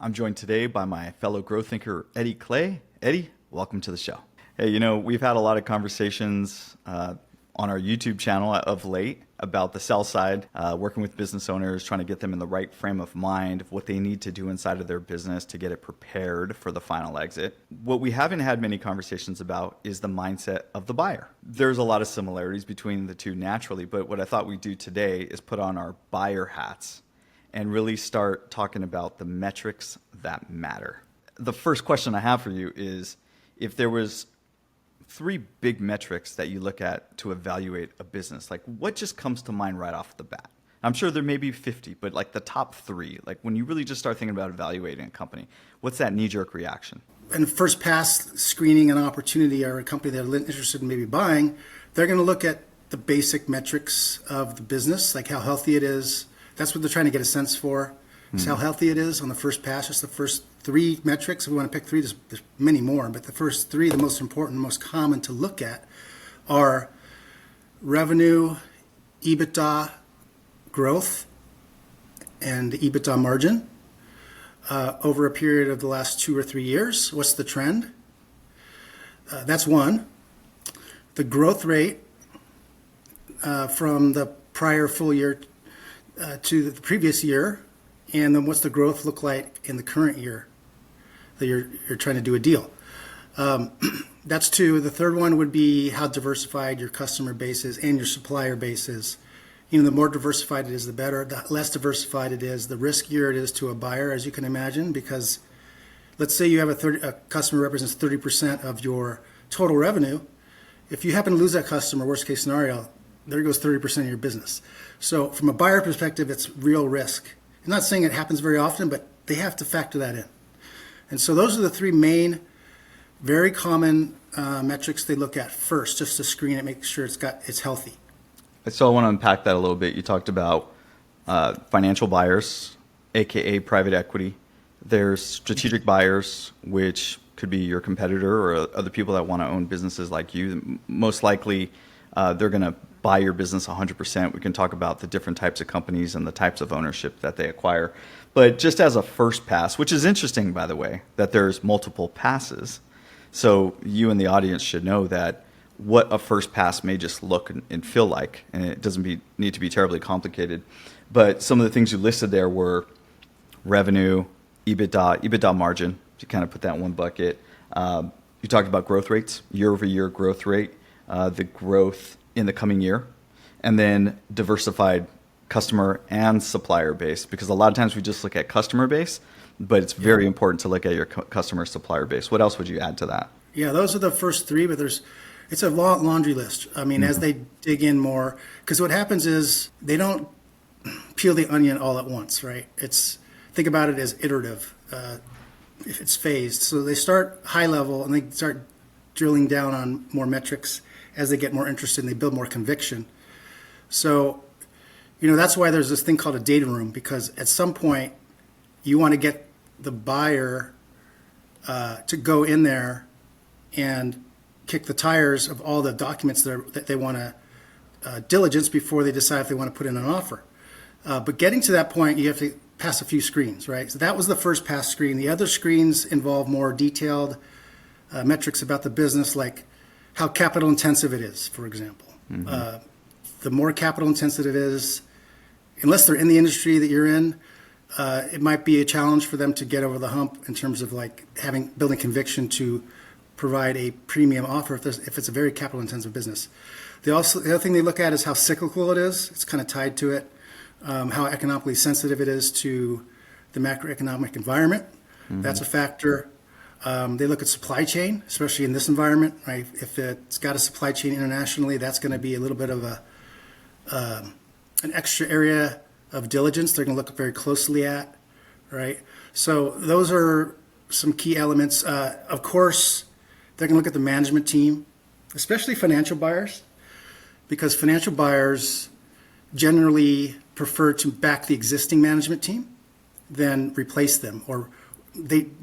I'm joined today by my fellow growth thinker, Eddie.clay. Eddie, welcome to the show. Hey, we've had a lot of conversations on our YouTube channel of late about the sell side, working with business owners, trying to get them in the right frame of mind of what they need to do inside of their business to get it prepared for the final exit. What we haven't had many conversations about is the mindset of the buyer. There's a lot of similarities between the two naturally, but what I thought we'd do today is put on our buyer hats and really start talking about the metrics that matter. The first question I have for you is, if there was 3 big metrics that you look at to evaluate a business, like what just comes to mind right off the bat? I'm sure there may be 50, but like the top 3, like when you really just start thinking about evaluating a company, what's that knee-jerk reaction? And first pass screening an opportunity or a company they're interested in maybe buying, they're going to look at the basic metrics of the business, like how healthy it is. That's what they're trying to get a sense for, is how healthy it is on the first pass. Just the first 3 metrics. If we want to pick 3, there's many more, but the first 3, the most important, most common to look at, are revenue, EBITDA growth, and EBITDA margin over a period of the last 2 or 3 years. What's the trend? That's one. The growth rate from the prior full year to the previous year, and then what's the growth look like in the current year that you're trying to do a deal. That's 2. The third one would be how diversified your customer base is and your supplier base is. The more diversified it is, the better. The less diversified it is, the riskier it is to a buyer, as you can imagine, because let's say you have a customer represents 30% of your total revenue. If you happen to lose that customer, worst case scenario, there goes 30% of your business. So from a buyer perspective, it's real risk. I'm not saying it happens very often, but they have to factor that in. And so those are the 3 main, very common metrics they look at first, just to screen it, make sure it's healthy. So I want to unpack that a little bit. You talked about financial buyers, AKA private equity. There's strategic buyers, which could be your competitor or other people that want to own businesses like you. Most likely, they're going to buy your business 100%. We can talk about the different types of companies and the types of ownership that they acquire. But just as a first pass, which is interesting, by the way, that there's multiple passes. So you and the audience should know that what a first pass may just look and feel like, and it doesn't need to be terribly complicated. But some of the things you listed there were revenue, EBITDA margin, to kind of put that in one bucket. You talked about growth rates, year-over-year growth rate, the growth in the coming year, and then diversified customer and supplier base, because a lot of times we just look at customer base, but it's very important to look at your customer supplier base. What else would you add to that? Yeah, those are the first 3, but it's a long laundry list. I mean, as they dig in more, because what happens is they don't peel the onion all at once, right? Think about it as iterative, if it's phased. So they start high level and they start drilling down on more metrics as they get more interested and they build more conviction. So, that's why there's this thing called a data room, because at some point you want to get the buyer to go in there and kick the tires of all the documents that they want to diligence before they decide if they want to put in an offer. But getting to that point, you have to pass a few screens, right? So that was the first pass screen. The other screens involve more detailed metrics about the business, like how capital intensive it is, for example. The more capital intensive it is, unless they're in the industry that you're in, it might be a challenge for them to get over the hump in terms of like building conviction to provide a premium offer if it's a very capital intensive business. The other thing they look at is how cyclical it is. It's kind of tied to it. How economically sensitive it is to the macroeconomic environment. That's a factor. They look at supply chain, especially in this environment, right? If it's got a supply chain internationally, that's going to be a little bit of an extra area of diligence they're going to look very closely at, right? So those are some key elements. Of course, they're going to look at the management team, especially financial buyers, because financial buyers generally prefer to back the existing management team than replace them. Or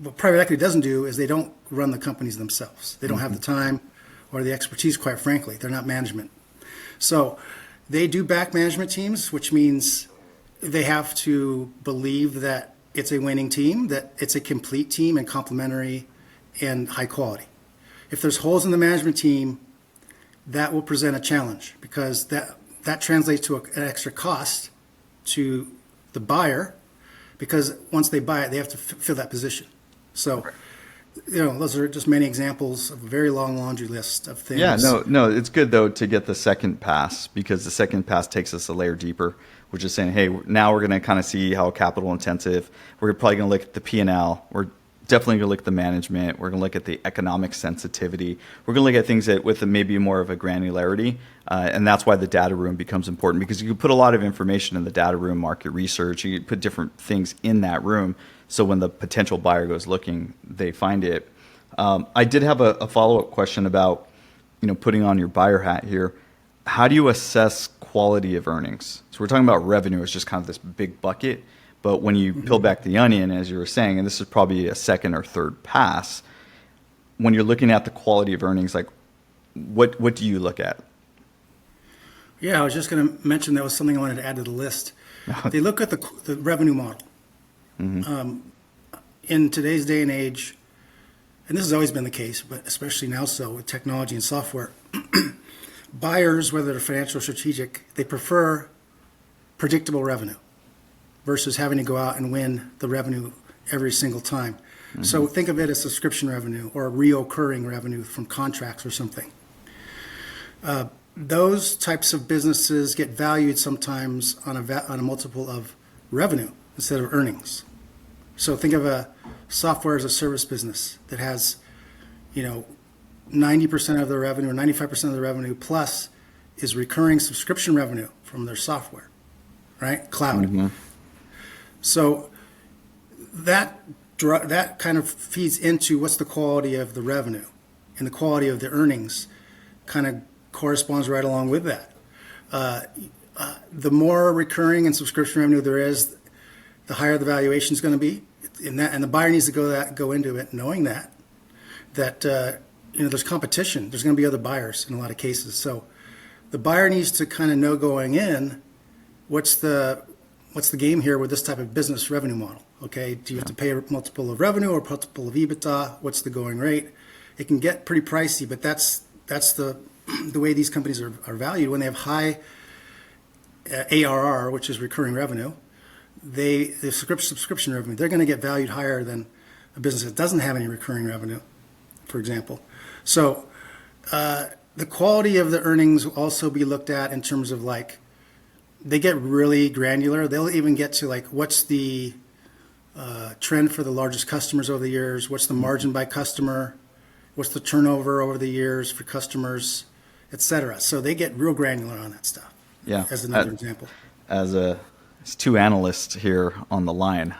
what private equity doesn't do is they don't run the companies themselves. They don't have the time or the expertise, quite frankly. They're not management. So they do back management teams, which means they have to believe that it's a winning team, that it's a complete team and complementary and high quality. If there's holes in the management team, that will present a challenge because that translates to an extra cost to the buyer because once they buy it, they have to fill that position. So, those are just many examples of a very long laundry list of things. Yeah, no, it's good though to get the second pass because the second pass takes us a layer deeper, which is saying, hey, now we're going to kind of see how capital intensive. We're probably going to look at the P&L. We're definitely going to look at the management. We're going to look at the economic sensitivity. We're going to look at things that with maybe more of a granularity, and that's why the data room becomes important because you can put a lot of information in the data room, market research. You can put different things in that room. So when the potential buyer goes looking, they find it. I did have a follow-up question about, putting on your buyer hat here. How do you assess quality of earnings? So we're talking about revenue as just kind of this big bucket, but when you peel back the onion, as you were saying, and this is probably a second or third pass, when you're looking at the quality of earnings, like what do you look at? Yeah, I was just going to mention that was something I wanted to add to the list. They look at the revenue model. In today's day and age, and this has always been the case, but especially now so with technology and software, buyers, whether they're financial or strategic, they prefer predictable revenue versus having to go out and win the revenue every single time. So think of it as subscription revenue or reoccurring revenue from contracts or something. Those types of businesses get valued sometimes on a multiple of revenue instead of earnings. So think of a software as a service business that has, 90% of the revenue or 95% of the revenue plus is recurring subscription revenue from their software, right? Cloud. So that kind of feeds into what's the quality of the revenue, and the quality of the earnings kind of corresponds right along with that. The more recurring and subscription revenue there is, the higher the valuation is going to be. And the buyer needs to go into it knowing that there's competition. There's going to be other buyers in a lot of cases. So the buyer needs to kind of know going in what's the game here with this type of business revenue model. Okay, do you have to pay a multiple of revenue or multiple of EBITDA? What's the going rate? It can get pretty pricey, but that's the way these companies are valued when they have high ARR, which is recurring revenue. The subscription revenue, they're going to get valued higher than a business that doesn't have any recurring revenue, for example. So the quality of the earnings will also be looked at in terms of they get really granular. They'll even get to what's the trend for the largest customers over the years, what's the margin by customer, what's the turnover over the years for customers, et cetera. So they get real granular on that stuff. Yeah. As another example. As two analysts here on the line,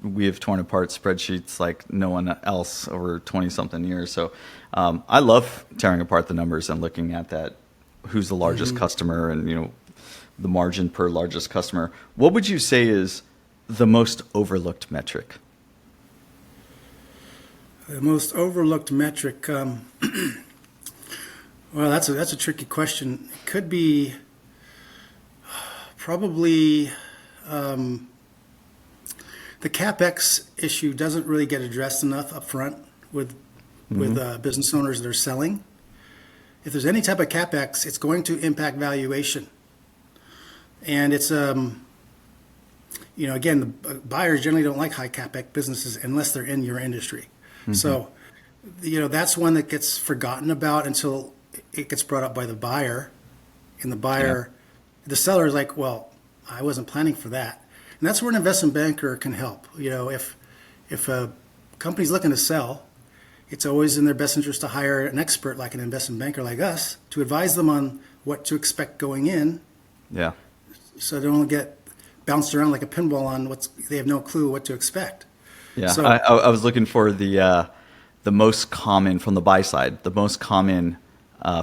we have torn apart spreadsheets like no one else over 20-something years. So I love tearing apart the numbers and looking at that, who's the largest customer and, the margin per largest customer. What would you say is the most overlooked metric? The most overlooked metric, well, that's a tricky question. It could be probably the CapEx issue doesn't really get addressed enough up front with business owners that are selling. If there's any type of CapEx, it's going to impact valuation. And it's, again, the buyers generally don't like high CapEx businesses unless they're in your industry. So, that's one that gets forgotten about until it gets brought up by the buyer. And the seller is like, well, I wasn't planning for that. And that's where an investment banker can help. If a company's looking to sell, it's always in their best interest to hire an expert like an investment banker like us to advise them on what to expect going in. Yeah. So they don't get bounced around like a pinball on they have no clue what to expect. Yeah. So I was looking for the most common from the buy side, the most common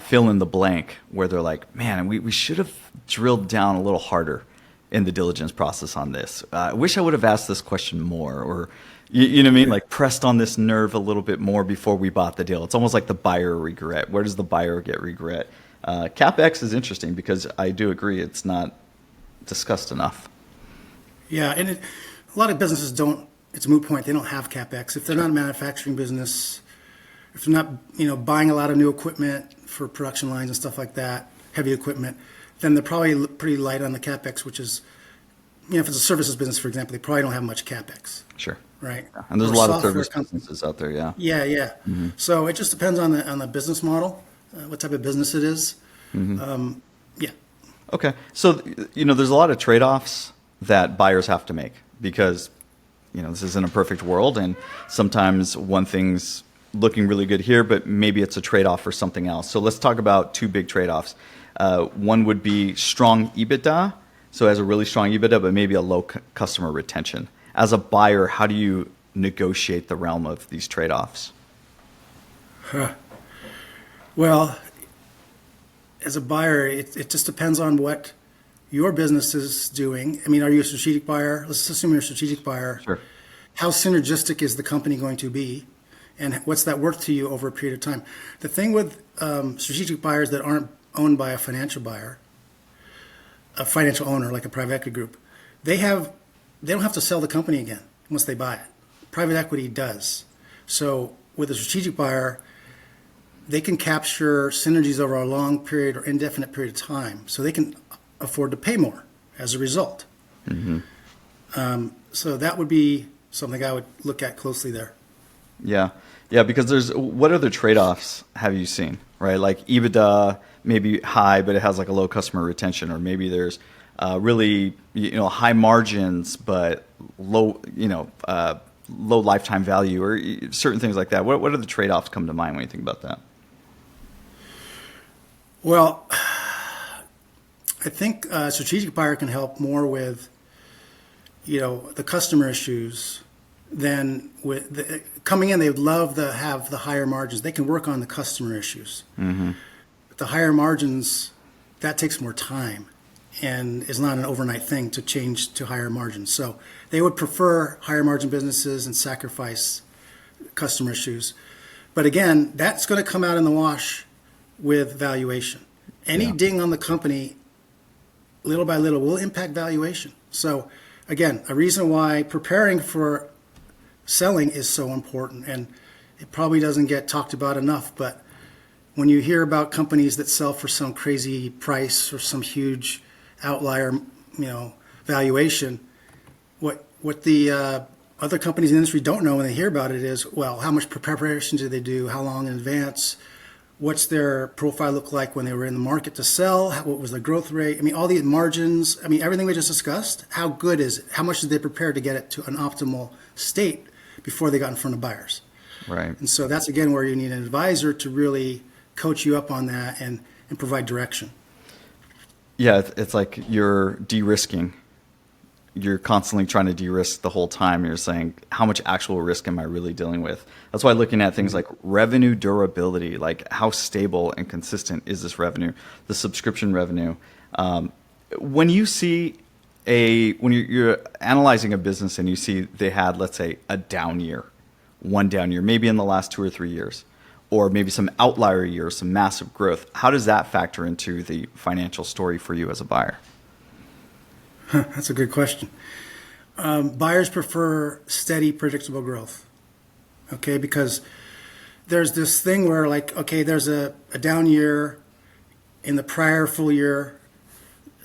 fill in the blank where they're like, man, we should have drilled down a little harder in the diligence process on this. I wish I would have asked this question more, or you know what I mean? Like pressed on this nerve a little bit more before we bought the deal. It's almost like the buyer regret. Where does the buyer get regret? CapEx is interesting because I do agree it's not discussed enough. Yeah, and a lot of businesses don't it's a moot point. They don't have CapEx. If they're not a manufacturing business, if they're not, buying a lot of new equipment for production lines and stuff like that, heavy equipment, then they're probably pretty light on the CapEx, which is, if it's a services business, for example, they probably don't have much CapEx, Sure. right? Yeah. And there's Or a lot of software service companies. businesses out there. Yeah. Yeah. So it just depends on the business model, what type of business it is. Yeah. Okay. So, there's a lot of trade-offs that buyers have to make because, this isn't a perfect world. And sometimes one thing's looking really good here, but maybe it's a trade-off for something else. So let's talk about two big trade-offs. One would be strong EBITDA. So has a really strong EBITDA, but maybe a low customer retention. As a buyer, how do you negotiate the realm of these trade-offs? Well, as a buyer, it just depends on what your business is doing. I mean, are you a strategic buyer? Let's assume you're a strategic buyer. Sure. How synergistic is the company going to be? And what's that worth to you over a period of time? The thing with strategic buyers that aren't owned by a financial buyer, a financial owner like a private equity group, they don't have to sell the company again once they buy it. Private equity does. So with a strategic buyer, they can capture synergies over a long period or indefinite period of time. So they can afford to pay more as a result. So that would be something I would look at closely there. Yeah. Yeah, because what other trade-offs have you seen, right? Like EBITDA maybe high, but it has like a low customer retention, or maybe there's really, high margins, but low, low lifetime value, or certain things like that. What are the trade-offs come to mind when you think about that? Well, I think a strategic buyer can help more with, the customer issues than with coming in. They would love to have the higher margins. They can work on the customer issues. But the higher margins, that takes more time and is not an overnight thing to change to higher margins. So they would prefer higher margin businesses and sacrifice customer issues. But again, that's going to come out in the wash with valuation. Any ding on the company, little by little, will impact valuation. So again, a reason why preparing for selling is so important, and it probably doesn't get talked about enough, but when you hear about companies that sell for some crazy price or some huge outlier, valuation, what the other companies in the industry don't know when they hear about it is, well, how much preparation did they do? How long in advance? What's their profile look like when they were in the market to sell? What was the growth rate? I mean, all these margins, everything we just discussed, how good is it? How much did they prepare to get it to an optimal state before they got in front of buyers? Right. And so that's, again, where you need an advisor to really coach you up on that and provide direction. Yeah, it's like you're de-risking. You're constantly trying to de-risk the whole time. You're saying, how much actual risk am I really dealing with? That's why looking at things like revenue durability, like how stable and consistent is this revenue, the subscription revenue. When you see when you're analyzing a business and you see they had, let's say, a down year, one down year, maybe in the last 2 or 3 years, or maybe some outlier years, some massive growth, how does that factor into the financial story for you as a buyer? That's a good question. Buyers prefer steady, predictable growth. Okay, because there's this thing where, like, okay, there's a down year in the prior full year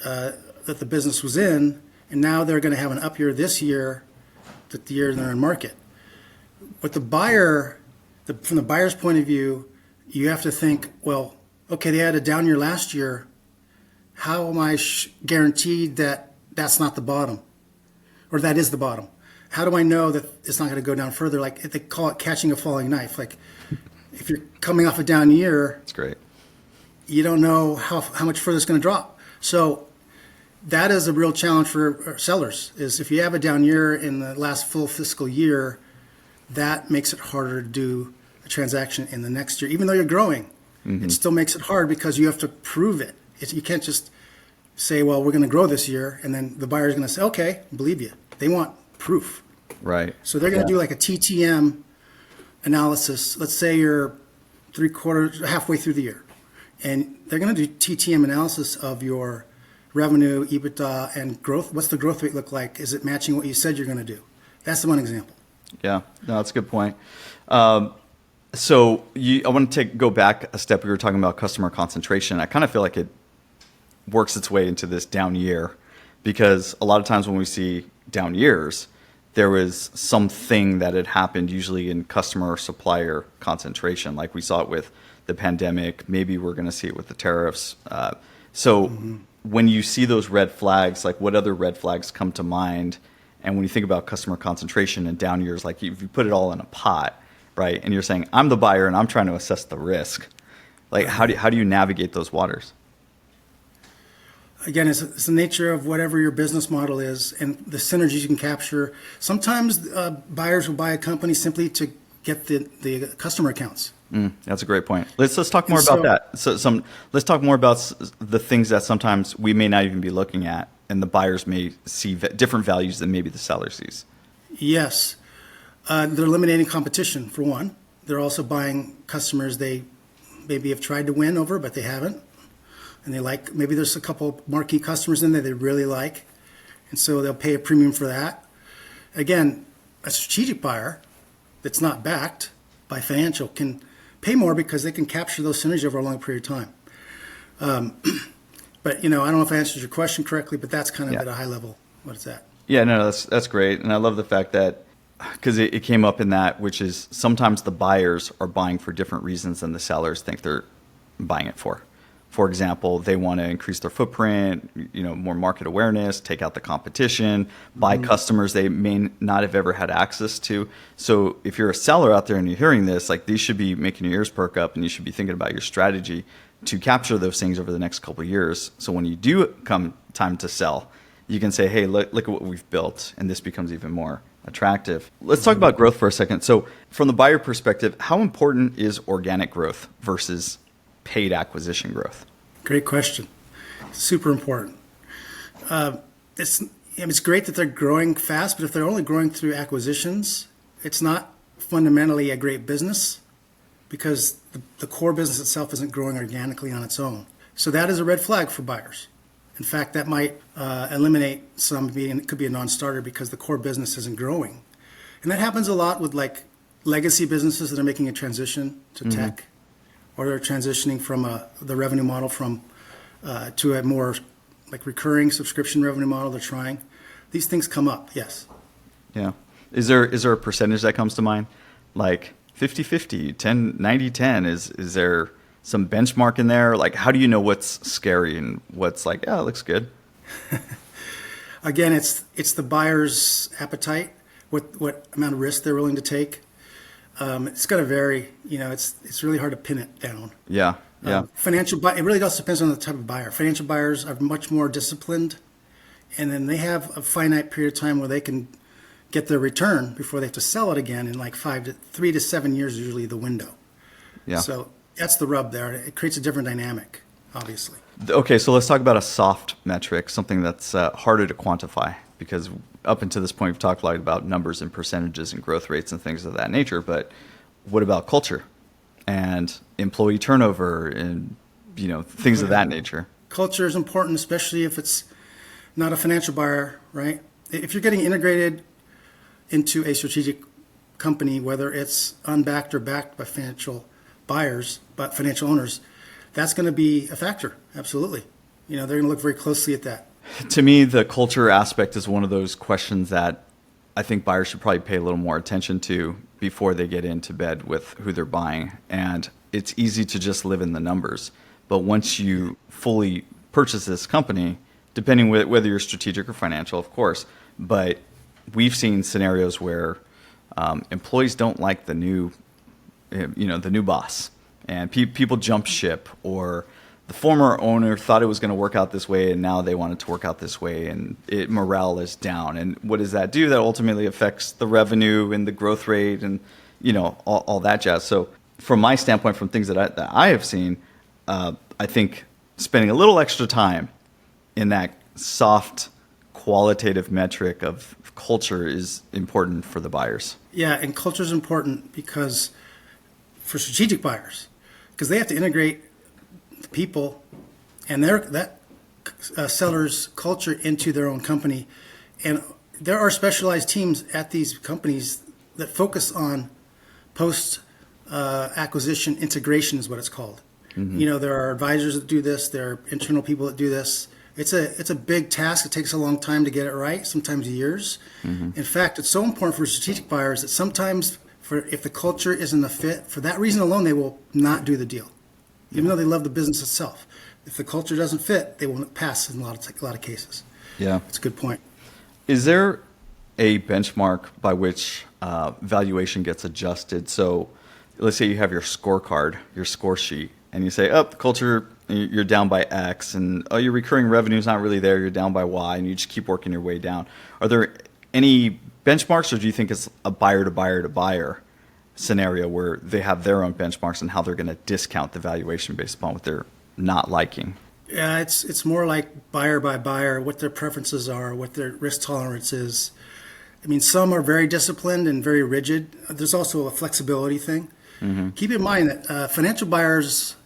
that the business was in, and now they're going to have an up year this year, that the year they're in market. But the buyer, from the buyer's point of view, you have to think, well, okay, they had a down year last year. How am I guaranteed that that's not the bottom, or that is the bottom? How do I know that it's not going to go down further? Like, they call it catching a falling knife. Like, if you're coming off a down year, That's great. you don't know how much further it's going to drop. So that is a real challenge for sellers, is if you have a down year in the last full fiscal year, that makes it harder to do a transaction in the next year. Even though you're growing, it still makes it hard because you have to prove it. You can't just say, well, we're going to grow this year, and then the buyer's going to say, okay, believe you. They want proof. Right. So they're going to do like a TTM analysis. Let's say you're halfway through the year, and they're going to do TTM analysis of your revenue, EBITDA, and growth. What's the growth rate look like? Is it matching what you said you're going to do? That's the one example. Yeah, no, that's a good point. I want to go back a step. We were talking about customer concentration. I kind of feel like it works its way into this down year because a lot of times when we see down years, there was something that had happened usually in customer or supplier concentration. Like we saw it with the pandemic. Maybe we're going to see it with the tariffs. When you see those red flags, like what other red flags come to mind? And when you think about customer concentration and down years, like if you put it all in a pot, right? And you're saying, I'm the buyer and I'm trying to assess the risk. Like how do you navigate those waters? Again, it's the nature of whatever your business model is and the synergies you can capture. Sometimes buyers will buy a company simply to get the customer accounts. That's a great point. Let's talk more about that. Let's talk more about the things that sometimes we may not even be looking at, and the buyers may see different values than maybe the seller sees. Yes, they're eliminating competition for one. They're also buying customers they maybe have tried to win over, but they haven't, and they like. Maybe there's a couple marquee customers in there they really like, and so they'll pay a premium for that. Again, a strategic buyer that's not backed by financial can pay more because they can capture those synergies over a long period of time. But I don't know if I answered your question correctly, but that's kind of at a high level what it's at. Yeah, no, that's great, and I love the fact that because it came up in that, which is sometimes the buyers are buying for different reasons than the sellers think they're buying it for. For example, they want to increase their footprint, more market awareness, take out the competition, buy customers they may not have ever had access to. So if you're a seller out there and you're hearing this, like these should be making your ears perk up and you should be thinking about your strategy to capture those things over the next couple of years. So when you do come time to sell, you can say, hey, look at what we've built, and this becomes even more attractive. Let's talk about growth for a second. So from the buyer perspective, how important is organic growth versus paid acquisition growth? Great question. Super important. It's great that they're growing fast, but if they're only growing through acquisitions, it's not fundamentally a great business because the core business itself isn't growing organically on its own. So that is a red flag for buyers. In fact, that might eliminate some it could be a non-starter because the core business isn't growing. And that happens a lot with like legacy businesses that are making a transition to tech, or they're transitioning from the revenue model to a more like recurring subscription revenue model they're trying. These things come up, yes. Yeah. Is there a percentage that comes to mind? Like 50-50, 10-90-10? Is there some benchmark in there? Like how do you know what's scary and what's like, it looks good? Again, it's the buyer's appetite, what amount of risk they're willing to take. It's going to vary. It's really hard to pin it down. Yeah. It really also depends on the type of buyer. Financial buyers are much more disciplined, and then they have a finite period of time where they can get their return before they have to sell it again in like 3 to 7 years is usually the window. Yeah. So that's the rub there. It creates a different dynamic, obviously. Okay, so let's talk about a soft metric, something that's harder to quantify, because up until this point, we've talked a lot about numbers and percentages and growth rates and things of that nature. But what about culture and employee turnover and things of that nature? Culture is important, especially if it's not a financial buyer, right? If you're getting integrated into a strategic company, whether it's unbacked or backed by financial buyers, but financial owners, that's going to be a factor. Absolutely. They're going to look very closely at that. To me, the culture aspect is one of those questions that I think buyers should probably pay a little more attention to before they get into bed with who they're buying. And it's easy to just live in the numbers. But once you fully purchase this company, depending whether you're strategic or financial, of course, but we've seen scenarios where employees don't like the new boss, and people jump ship, or the former owner thought it was going to work out this way and now they want it to work out this way, and morale is down. And what does that do? That ultimately affects the revenue and the growth rate and all that jazz. So from my standpoint, from things that I have seen, I think spending a little extra time in that soft qualitative metric of culture is important for the buyers. Yeah, and culture is important because for strategic buyers, because they have to integrate the people and that seller's culture into their own company. And there are specialized teams at these companies that focus on post acquisition integration is what it's called. There are advisors that do this. There are internal people that do this. It's a big task. It takes a long time to get it right, sometimes years. In fact, it's so important for strategic buyers that sometimes if the culture isn't a fit, for that reason alone, they will not do the deal, even though they love the business itself. If the culture doesn't fit, they won't pass in a lot of cases. Yeah. That's a good point. Is there a benchmark by which valuation gets adjusted? So let's say you have your scorecard, your score sheet, and you say, oh, the culture, you're down by X, and oh, your recurring revenue is not really there, you're down by Y, and you just keep working your way down. Are there any benchmarks, or do you think it's a buyer to buyer to buyer scenario where they have their own benchmarks and how they're going to discount the valuation based upon what they're not liking? Yeah, it's more like buyer by buyer, what their preferences are, what their risk tolerance is. I mean, some are very disciplined and very rigid. There's also a flexibility thing. Keep in mind that financial buyers,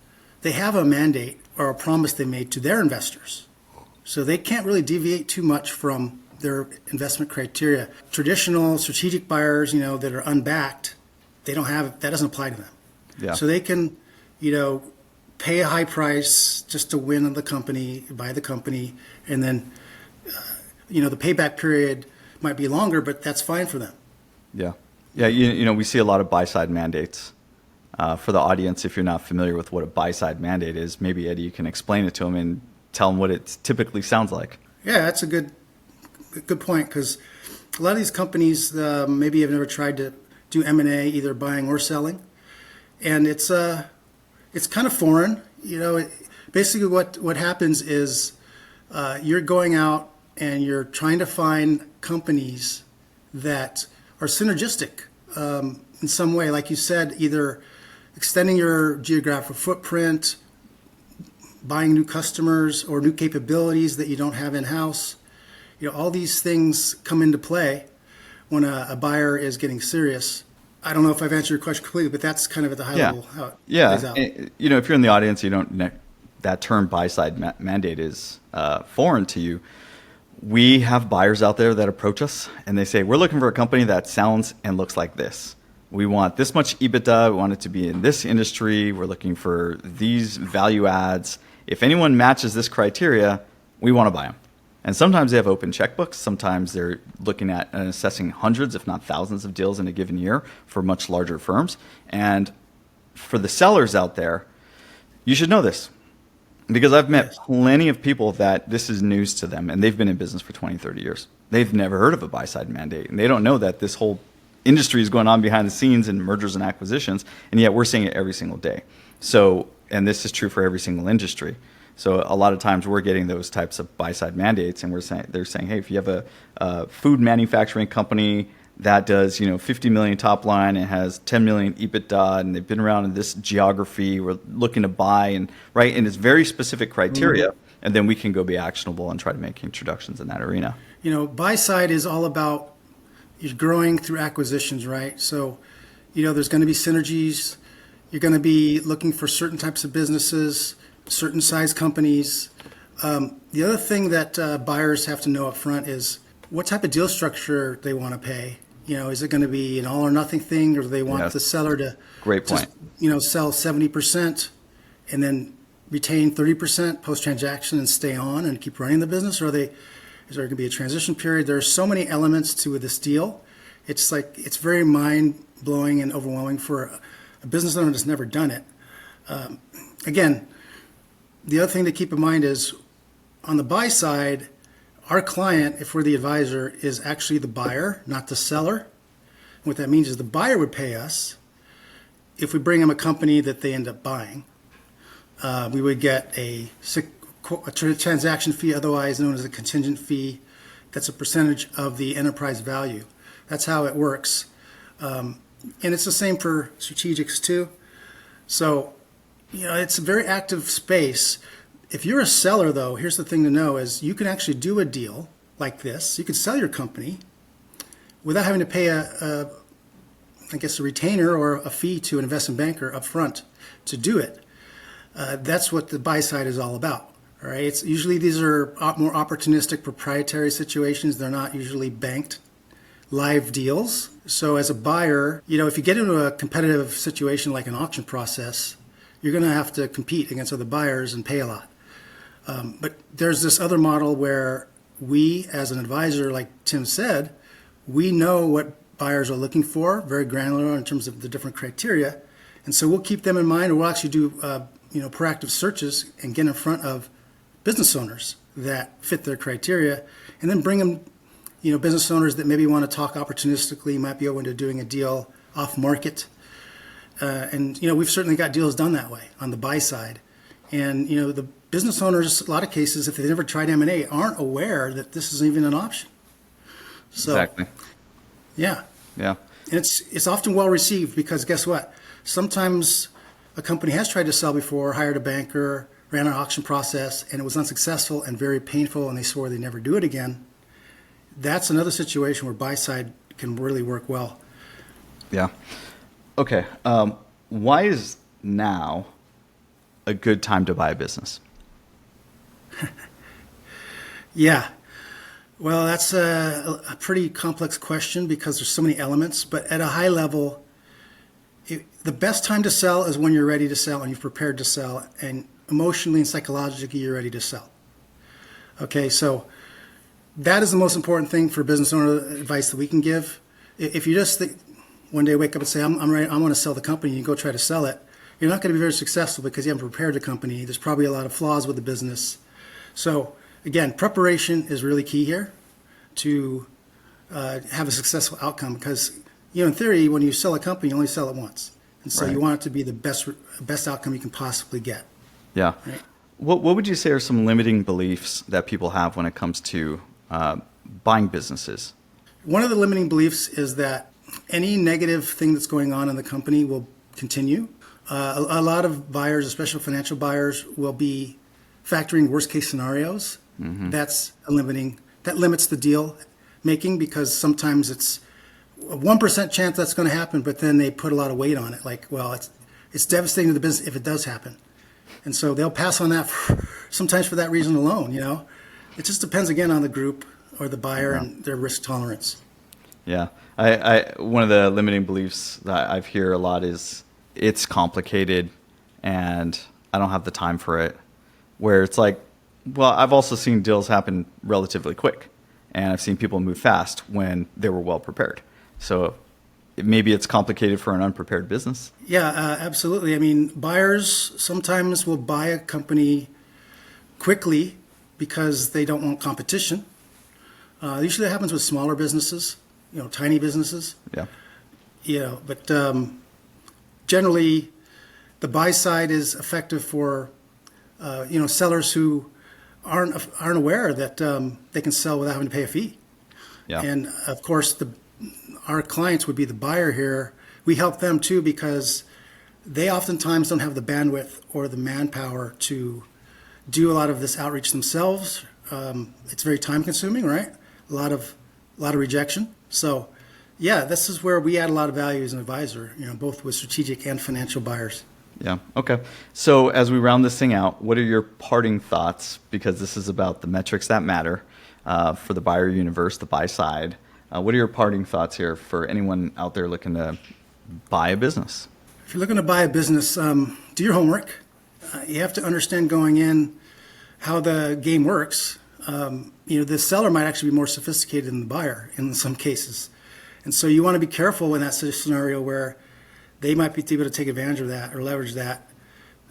they have a mandate or a promise they made to their investors. So they can't really deviate too much from their investment criteria. Traditional strategic buyers, that are unbacked, that doesn't apply to them. Yeah. So they can, pay a high price just to win on the company, buy the company, and then, the payback period might be longer, but that's fine for them. Yeah. Yeah. We see a lot of buy side mandates. For the audience, if you're not familiar with what a buy side mandate is, maybe Eddie, you can explain it to them and tell them what it typically sounds like. Yeah, that's a good point, because a lot of these companies maybe have never tried to do M&A, either buying or selling, and it's kind of foreign. Basically what happens is you're going out and you're trying to find companies that are synergistic in some way, like you said, either extending your geographic footprint, buying new customers or new capabilities that you don't have in-house. All these things come into play when a buyer is getting serious. I don't know if I've answered your question completely, but that's kind of at the high level how it plays out. If you're in the audience, that term buy-side mandate is foreign to you. We have buyers out there that approach us and they say, we're looking for a company that sounds and looks like this. We want this much EBITDA. We want it to be in this industry. We're looking for these value adds. If anyone matches this criteria, we want to buy them. And sometimes they have open checkbooks. Sometimes they're looking at and assessing hundreds, if not thousands of deals in a given year for much larger firms. And for the sellers out there, you should know this, because I've met plenty of people that this is news to them, and they've been in business for 20, 30 years. They've never heard of a buy-side mandate, and they don't know that this whole industry is going on behind the scenes in mergers and acquisitions, and yet we're seeing it every single day. So, and this is true for every single industry. So a lot of times we're getting those types of buy-side mandates, and they're saying, hey, if you have a food manufacturing company that does 50 million top line and has 10 million EBITDA, and they've been around in this geography, we're looking to buy, and it's very specific criteria, and then we can go be actionable and try to make introductions in that arena. Buy-side is all about you're growing through acquisitions, right? So, there's going to be synergies. You're going to be looking for certain types of businesses, certain size companies. The other thing that buyers have to know up front is what type of deal structure they want to pay. Is it going to be an all or nothing thing, or do they want the seller to Great point. sell 70% and then retain 30% post-transaction and stay on and keep running the business? Or is there going to be a transition period? There are so many elements to this deal. It's very mind-blowing and overwhelming for a business owner that's never done it. Again, the other thing to keep in mind is on the buy side, our client, if we're the advisor, is actually the buyer, not the seller. What that means is the buyer would pay us if we bring them a company that they end up buying. We would get a transaction fee, otherwise known as a contingent fee. That's a percentage of the enterprise value. That's how it works. And it's the same for strategics too. So, it's a very active space. If you're a seller, though, here's the thing to know is you can actually do a deal like this. You can sell your company without having to pay a retainer or a fee to an investment banker up front to do it. That's what the buy side is all about. All right. It's usually these are more opportunistic proprietary situations. They're not usually banked live deals. So as a buyer, if you get into a competitive situation like an auction process, you're going to have to compete against other buyers and pay a lot. But there's this other model where we, as an advisor, like Tim said, we know what buyers are looking for, very granular in terms of the different criteria. And so we'll keep them in mind, or we'll actually do proactive searches and get in front of business owners that fit their criteria, and then bring them, business owners that maybe want to talk opportunistically, might be open to doing a deal off market. And we've certainly got deals done that way on the buy side. And, the business owners, a lot of cases, if they've never tried M&A, aren't aware that this is even an option. So, Exactly. Yeah. Yeah. And it's often well received because guess what? Sometimes a company has tried to sell before, hired a banker, ran an auction process, and it was unsuccessful and very painful, and they swore they'd never do it again. That's another situation where buy side can really work well. Yeah. Okay. Why is now a good time to buy a business? Yeah. Well, that's a pretty complex question because there's so many elements. But at a high level, the best time to sell is when you're ready to sell and you've prepared to sell, and emotionally and psychologically you're ready to sell. Okay, so that is the most important thing for business owner advice that we can give. If you just think, one day wake up and say, I'm ready, I want to sell the company, and you go try to sell it, you're not going to be very successful because you haven't prepared the company. There's probably a lot of flaws with the business. So again, preparation is really key here to have a successful outcome because, in theory, when you sell a company, you only sell it once. And so Right. you want it to be the best outcome you can possibly get. Yeah. Right. What would you say are some limiting beliefs that people have when it comes to buying businesses? One of the limiting beliefs is that any negative thing that's going on in the company will continue. A lot of buyers, especially financial buyers, will be factoring worst case scenarios. Mm-hmm. That limits the deal making because sometimes it's a 1% chance that's going to happen, but then they put a lot of weight on it. Like, well, it's devastating to the business if it does happen. And so they'll pass on that sometimes for that reason alone, It just depends, again, on the group or the buyer and their risk tolerance. Yeah. I one of the limiting beliefs that I've hear a lot is it's complicated and I don't have the time for it. Where it's like, well, I've also seen deals happen relatively quick, and I've seen people move fast when they were well prepared. So maybe it's complicated for an unprepared business. Yeah, absolutely. I mean, buyers sometimes will buy a company quickly because they don't want competition. Usually that happens with smaller businesses, tiny businesses. Yeah. But generally the buy side is effective for, sellers who aren't aware that they can sell without having to pay a fee. Yeah. And of course, our clients would be the buyer here. We help them too because they oftentimes don't have the bandwidth or the manpower to do a lot of this outreach themselves. It's very time consuming, right? A lot of rejection. So yeah, this is where we add a lot of value as an advisor, both with strategic and financial buyers. Yeah. Okay. So as we round this thing out, what are your parting thoughts? Because this is about the metrics that matter for the buyer universe, the buy side. What are your parting thoughts here for anyone out there looking to buy a business? If you're looking to buy a business, do your homework. You have to understand going in how the game works. The seller might actually be more sophisticated than the buyer in some cases. And so you want to be careful in that scenario where they might be able to take advantage of that or leverage that.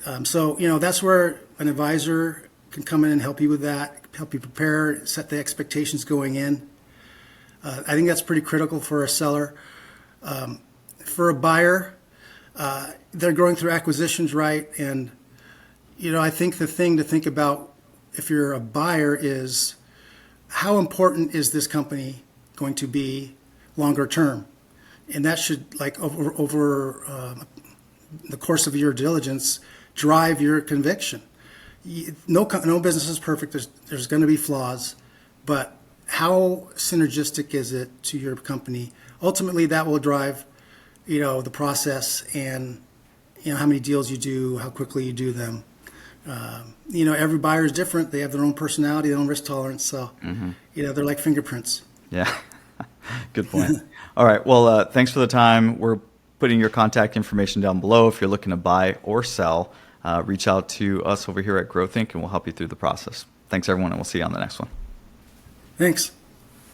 That's where an advisor can come in and help you with that, help you prepare, set the expectations going in. I think that's pretty critical for a seller. For a buyer, they're going through acquisitions, right? And, I think the thing to think about if you're a buyer is how important is this company going to be longer term? And that should, over the course of your diligence, drive your conviction. No business is perfect. There's going to be flaws, but how synergistic is it to your company? Ultimately, that will drive, the process and, how many deals you do, how quickly you do them. Every buyer is different. They have their own personality, their own risk tolerance. So, they're like fingerprints. Yeah. Good point. All right. Well, thanks for the time. We're putting your contact information down below. If you're looking to buy or sell, reach out to us over here at Growthink, and we'll help you through the process. Thanks, everyone, and we'll see you on the next one. Thanks.